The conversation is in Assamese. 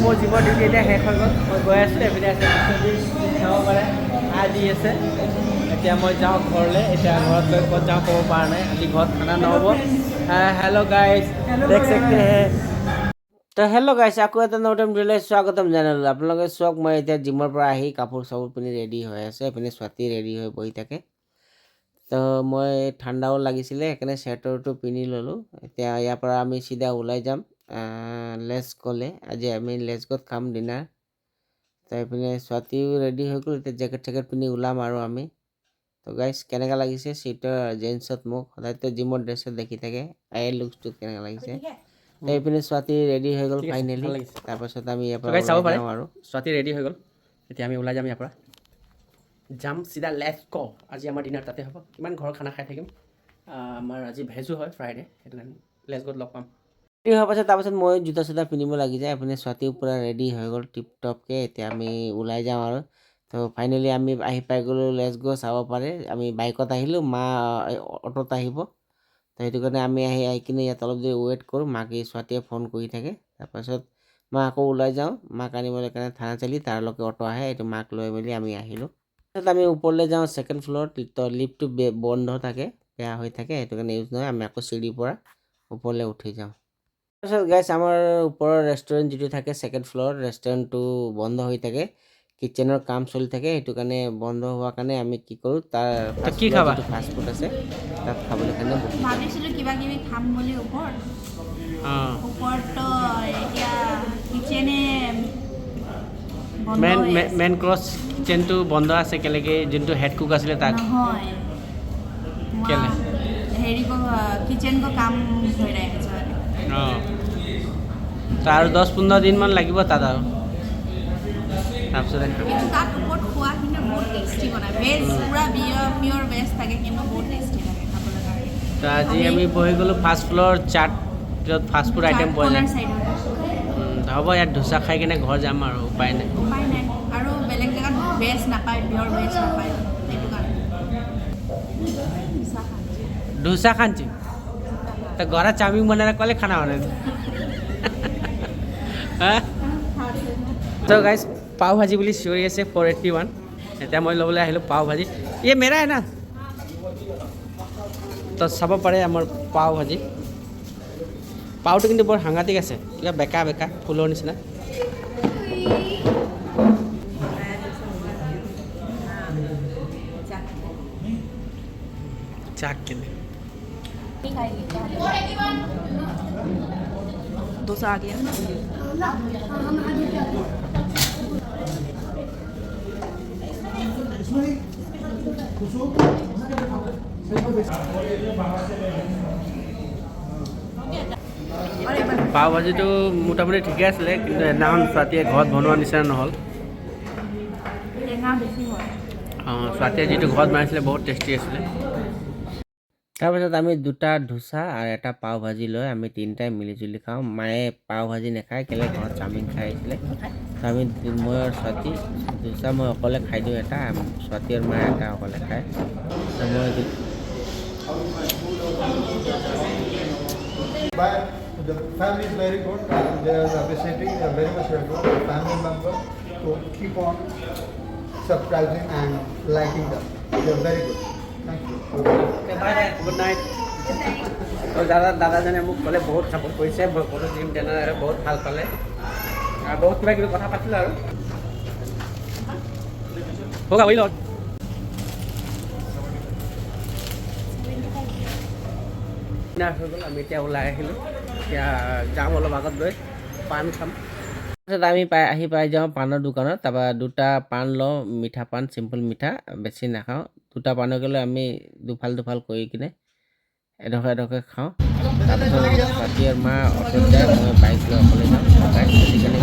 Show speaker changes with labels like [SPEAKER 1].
[SPEAKER 1] মোৰ জিমৰ ডিউটি এতিয়া শেষ হৈ গ'ল মই গৈ আছোঁ এপিনে আছে চাব পাৰে আজি আছে এতিয়া মই যাওঁ ঘৰলৈ এতিয়া ঘৰত গৈ ক'ত যাওঁ ক'ব পৰা নাই আজি ঘৰত খানা নহ'ব হেল্ল' গাইজ দেখ सकते हैं তো হেল্ল' গাইজ আকৌ এটা নতুন ভিডিঅ'লৈ স্বাগতম জনালোঁ আপোনালোকে চাওক মই এতিয়া জিমৰ পৰা আহি কাপোৰ চাপোৰ পিন্ধি ৰেডি হৈ আছে এইপিনে স্বাতি ৰেডি হৈ বহি থাকে তো মই ঠাণ্ডাও লাগিছিলে সেইকাৰণে চুৱেটাৰটো পিন্ধি ল'লোঁ এতিয়া ইয়াৰ পৰা আমি চিধা ওলাই যাম লেছ গ'লে আজি আমি লেছ গ'ত খাম ডিনাৰ তো এইপিনে স্বাতিও ৰেডি হৈ গ'ল এতিয়া জেকেট চেকেট পিন্ধি ওলাম আৰু আমি তো গাইজ কেনেকুৱা লাগিছে চিটাৰ জেন্সত মোক সদায়তো জিমৰ ড্ৰেছত দেখি থাকে এই লুকছটো কেনেকুৱা লাগিছে তো এইপিনে স্বাতি ৰেডি হৈ গ'ল ফাইনেলি তাৰপাছত আমি ইয়াৰ পৰা চাব পাৰিম আৰু স্বাতি ৰেডি হৈ গ'ল এতিয়া আমি ওলাই যাম ইয়াৰ পৰা যাম চিধা লেটছ গ' আজি আমাৰ ডিনাৰ তাতে হ'ব কিমান ঘৰৰ খানা খাই থাকিম আমাৰ আজি ভেজো হয় ফ্ৰাইডে সেইটো কাৰণে লেটছ গ'ত লগ পাম ৰেডি হোৱাৰ পাছত তাৰপাছত মই জোতা চোতা পিন্ধিব লাগি যায় আপুনি স্বাতিও পূৰা ৰেডি হৈ গ'ল টিপ টপকৈ এতিয়া আমি ওলাই যাওঁ আৰু তো ফাইনেলি আমি আহি পাই গ'লোঁ লেটছ গ' চাব পাৰে আমি বাইকত আহিলোঁ মা অ'টোত আহিব তো সেইটো কাৰণে আমি আহি কিনে ইয়াত অলপ দেৰি ৱেইট কৰোঁ মাকে স্বাতিয়ে ফোন কৰি থাকে তাৰপাছত মই আকৌ ওলাই যাওঁ মাক আনিবলৈ কাৰণে থানাচালি তাৰলৈকে অ'টো আহে এইটো মাক লৈ মেলি আমি আহিলোঁ তাৰপিছত আমি ওপৰলৈ যাওঁ ছেকেণ্ড ফ্ল'ৰত তো লিফ্টটো বন্ধ থাকে বেয়া হৈ থাকে সেইটো কাৰণে ইউজ নহয় আমি আকৌ চিৰিৰ পৰা ওপৰলৈ উঠি যাওঁ তাৰপিছত গাইছ আমাৰ ওপৰৰ ৰেষ্টুৰেণ্ট যিটো থাকে ছেকেণ্ড ফ্ল'ৰত ৰেষ্টুৰেণ্টটো বন্ধ হৈ থাকে কিটচেনৰ কাম চলি থাকে সেইটো কাৰণে বন্ধ হোৱাৰ কাৰণে আমি কি কৰোঁ তাৰ কি খাবা যিটো ফাষ্ট ফুড আছে তাত খাবলৈ কাৰণে
[SPEAKER 2] ভাবিছিলোঁ কিবা কিবি খাম বুলি ওপৰত এতিয়া কিচেনে
[SPEAKER 1] মেইন ক্ৰছ কিচেনটো বন্ধ আছে কেলেকে যোনটো হেড কুক আছিলে তাত
[SPEAKER 2] নহয় হেৰি কিচেন को काम हो रहा है
[SPEAKER 1] তাৰ 10-15 দিনমান লাগিব তাত আৰু তাৰপিছত
[SPEAKER 2] কিন্তু তাত ওপৰত খোৱা কিন্তু বহুত টেষ্টি বনায় ভেজ পূৰা পিয়'ৰ ভেজ থাকে কিন্তু বহুত টেষ্টি লাগে খাবলৈ কাৰণে
[SPEAKER 1] তো আজি আমি বহি গ'লোঁ ফাৰ্ষ্ট ফ্ল'ৰ চাট য'ত ফাষ্ট ফুড আইটেম পোৱা যায় হ'ব ইয়াত ধোচা খাই কিনে ঘৰ যাম আৰু উপায় নাই
[SPEAKER 2] আৰু বেলেগ জেগাত ভেজ নাপায় পিয়'ৰ ভেজ নাপায় সেইটো কাৰণে
[SPEAKER 1] डोसा खांची तर घरात चाउमिन बनाएर कसले खाना बनाउँछ तो गाइस पाव भाजी বুলি চিঞৰি আছে 481 এতিয়া মই ল'বলৈ আহিলোঁ পাव ভাজি ये मेरा है ना তো চাব পাৰে আমাৰ পাव ভাজি পাওটো কিন্তু বৰ সাংঘাতিক আছে কিবা বেকা বেকা ফুলৰ নিচিনা চাক কেনে
[SPEAKER 2] डोसा आ गया
[SPEAKER 1] পাव ভাজিটো মোটামুটি ঠিকে আছিলে কিন্তু সেইদিনাখন স্বাতিয়ে ঘৰত বনোৱা নিচিনা নহ'ল স্বাতিয়ে যিটো ঘৰত বনাইছিলে বহুত টেষ্টি আছিলে তাৰপিছত আমি দুটা ধোচা আৰু এটা পাও ভাজি লৈ আমি তিনিটাই মিলিজুলি খাওঁ মায়ে পাও ভাজি নাখায় কেলৈ ঘৰত চাওমিন খাই আহিছিলে তো আমি মই আৰু স্বাতি ধোচা মই অকলে খাই দিওঁ এটা স্বাতি আৰু মায়ে এটা অকলে খায় তো মই
[SPEAKER 3] The family is very good. They are appreciating. They are very much welcome. The family members to keep on subscribing and liking them. They are very good. Thank you.
[SPEAKER 1] Bye bye good night তো দাদাজনে মোক ক'লে বহুত ছাপোৰ্ট কৰিছে সকলো জিম ট্ৰেইনাৰে বহুত ভাল পালে আৰু বহুত কিবা কিবি কথা পাতিলোঁ আৰু হোক আহি লওক হৈ গ'ল আমি এতিয়া ওলাই আহিলোঁ এতিয়া যাম অলপ আগত গৈ পাণ খাম তাৰপিছত আমি আহি পাই যাওঁ পাণৰ দোকানত তাৰপৰা দুটা পাণ লওঁ মিঠা পাণ চিম্পুল মিঠা বেছি নাখাওঁ দুটা পাণকে লৈ আমি দুফাল কৰি কিনে এডোখৰ খাওঁ তাৰপিছত স্বাতি আৰু মা অটোত যায় মই বাইক লৈ অকলে যাওঁ আজিকালি